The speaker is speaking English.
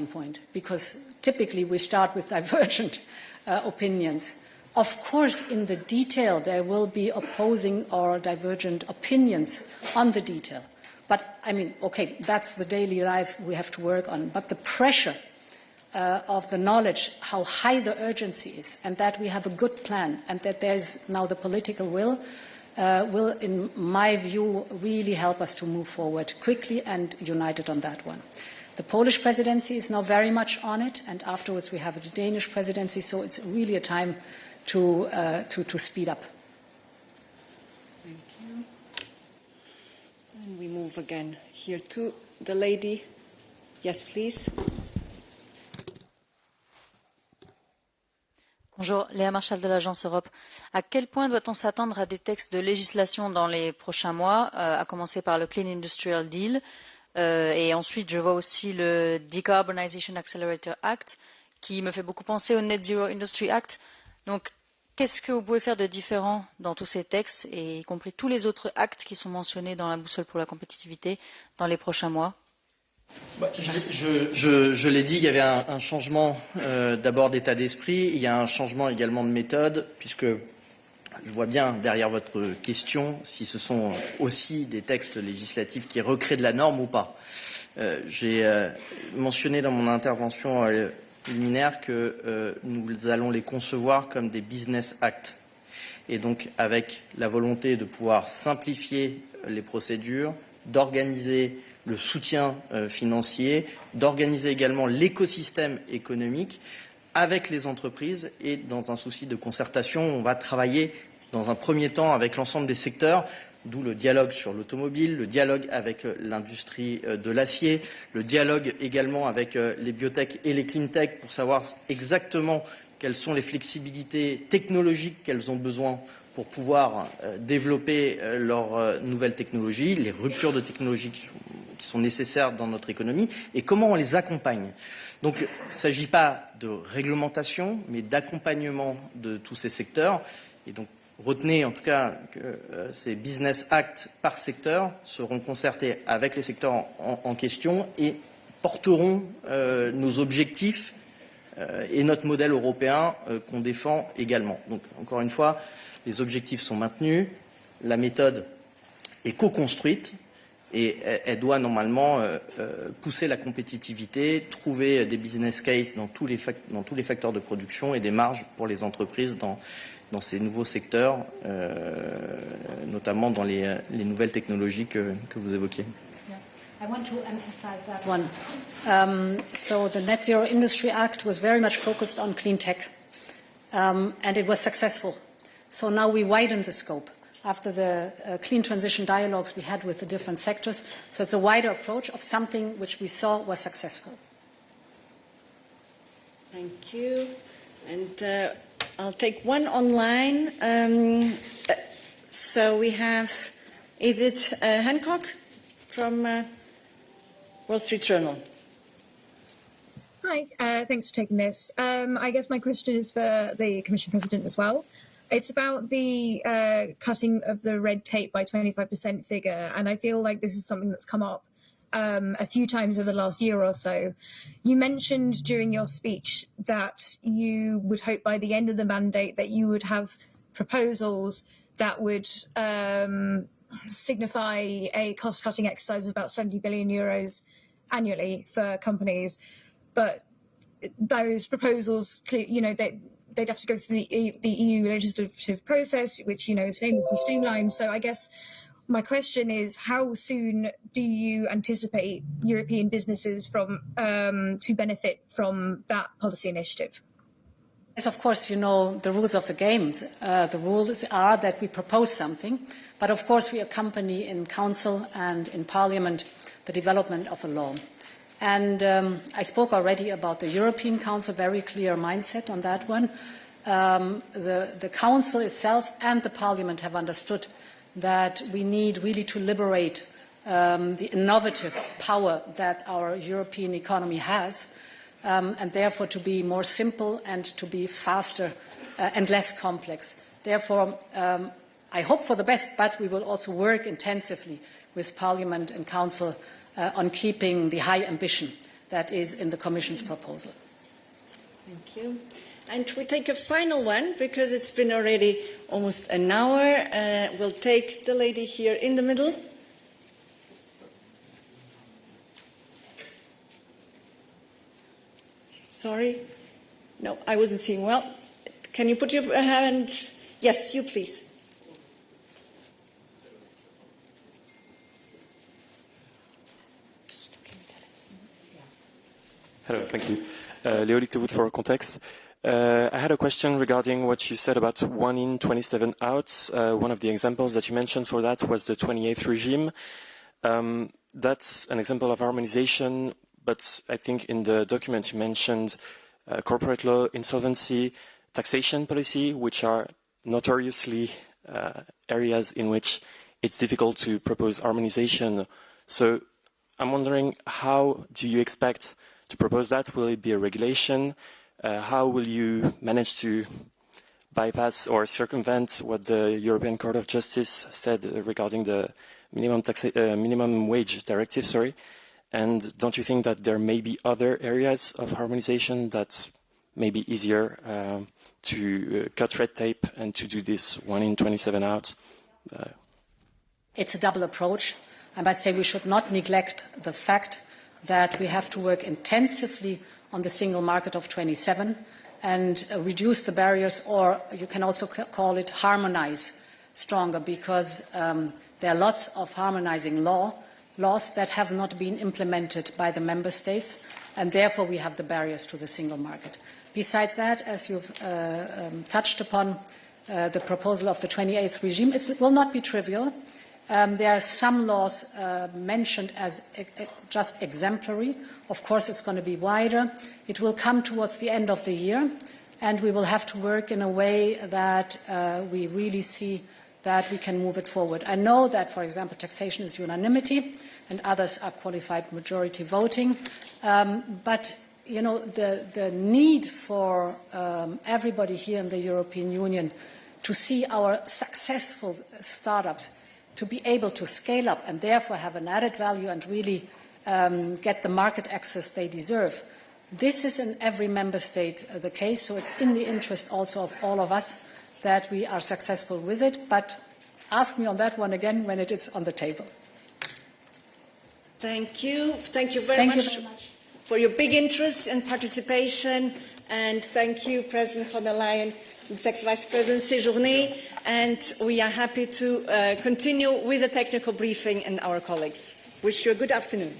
point, because typically we start with divergent opinions. Of course, in the detail, there will be opposing or divergent opinions on the detail. But, I mean, okay, that's the daily life we have to work on. But the pressure of the knowledge, how high the urgency is, and that we have a good plan, and that there's now the political will, in my view, really help us to move forward quickly and united on that one. The Polish presidency is now very much on it, and afterwards we have the Danish presidency, so it's really a time to speed up. Thank you. And we move again here to the lady. Yes, please. Bonjour, Léa Marchal de l'Agence Europe. À quel point doit-on s'attendre à des textes de législation dans les prochains mois, à commencer par le Clean Industrial Deal, et ensuite je vois aussi le Decarbonization Accelerator Act, qui me fait beaucoup penser au Net Zero Industry Act. Donc, qu'est-ce que vous pouvez faire de différent dans tous ces textes, et y compris tous les autres actes qui sont mentionnés dans la boussole pour la compétitivité dans les prochains mois? Je l'ai dit, il y avait un changement d'abord d'état d'esprit, il y a un changement également de méthode, puisque je vois bien derrière votre question si ce sont aussi des textes législatifs qui recréent de la norme ou pas. J'ai mentionné dans mon intervention liminaire que nous allons les concevoir comme des business acts, et donc avec la volonté de pouvoir simplifier les procédures, d'organiser le soutien financier, d'organiser également l'écosystème économique avec les entreprises, et dans un souci de concertation, on va travailler dans un premier temps avec l'ensemble des secteurs, d'où le dialogue sur l'automobile, le dialogue avec l'industrie de l'acier, le dialogue également avec les biotech et les cleantech pour savoir exactement quelles sont les flexibilités technologiques qu'elles ont besoin pour pouvoir développer leurs nouvelles technologies, les ruptures de technologie qui sont nécessaires dans notre économie, et comment on les accompagne. Donc, il ne s'agit pas de réglementation, mais d'accompagnement de tous ces secteurs. Et donc, retenez en tout cas que ces business acts par secteur seront concertés avec les secteurs en question et porteront nos objectifs et notre modèle européen qu'on défend également. Donc, encore une fois, les objectifs sont maintenus, la méthode est co-construite, et elle doit normalement pousser la compétitivité, trouver des business cases dans tous les facteurs de production et des marges pour les entreprises dans ces nouveaux secteurs, notamment dans les nouvelles technologies que vous évoquiez. I want to emphasize that one. So the Net Zero Industry Act was very much focused on clean tech, and it was successful. So now we widen the scope after the clean transition dialogues we had with the different sectors. So it's a wider approach of something which we saw was successful. Thank you. And I'll take one online. So we have Edith Hancock from Wall Street Journal. Hi, thanks for taking this. I guess my question is for the Commission President as well. It's about the cutting of the red tape by 25% figure, and I feel like this is something that's come up a few times over the last year or so. You mentioned during your speech that you would hope by the end of the mandate that you would have proposals that would signify a cost-cutting exercise of about 70 billion euros annually for companies, but those proposals, you know, they'd have to go through the EU legislative process, which, you know, is famously streamlined. So I guess my question is, how soon do you anticipate European businesses to benefit from that policy initiative? Yes, of course, you know the rules of the game. The rules are that we propose something, but of course we accompany in Council and in Parliament the development of a law. And I spoke already about the European Council, very clear mindset on that one. The Council itself and the Parliament have understood that we need really to liberate the innovative power that our European economy has, and therefore to be more simple and to be faster and less complex. Therefore, I hope for the best, but we will also work intensively with Parliament and Council on keeping the high ambition that is in the Commission's proposal. Thank you. And we take a final one, because it's been already almost an hour. We'll take the lady here in the middle. Sorry. No, I wasn't seeing well. Can you put your hand? Yes, you please. Hello, thank you. Leo Lichterwood for Context. I had a question regarding what you said about 1 in, 27 out. One of the examples that you mentioned for that was the 28th regime. That's an example of harmonization, but I think in the document you mentioned corporate law, insolvency, taxation policy, which are notoriously areas in which it's difficult to propose harmonization. So I'm wondering, how do you expect to propose that? Will it be a regulation? How will you manage to bypass or circumvent what the European Court of Justice said regarding the minimum wage directive? Sorry. And don't you think that there may be other areas of harmonization that may be easier to cut red tape and to do this 1 in, 27 out? It's a double approach. I must say we should not neglect the fact that we have to work intensively on the single market of 27 and reduce the barriers, or you can also call it harmonize stronger, because there are lots of harmonizing laws that have not been implemented by the member states, and therefore we have the barriers to the single market. Besides that, as you've touched upon, the proposal of the 28th regime, it will not be trivial. There are some laws mentioned as just exemplary. Of course, it's going to be wider. It will come towards the end of the year, and we will have to work in a way that we really see that we can move it forward. I know that, for example, taxation is unanimity, and others are qualified majority voting. But, you know, the need for everybody here in the European Union to see our successful startups to be able to scale up and therefore have an added value and really get the market access they deserve. This is in every member state the case, so it's in the interest also of all of us that we are successful with it. But ask me on that one again when it is on the table. Thank you. Thank you very much for your big interest and participation. And thank you, President von der Leyen, Executive Vice President Séjourné. And we are happy to continue with the technical briefing and our colleagues. Wish you a good afternoon.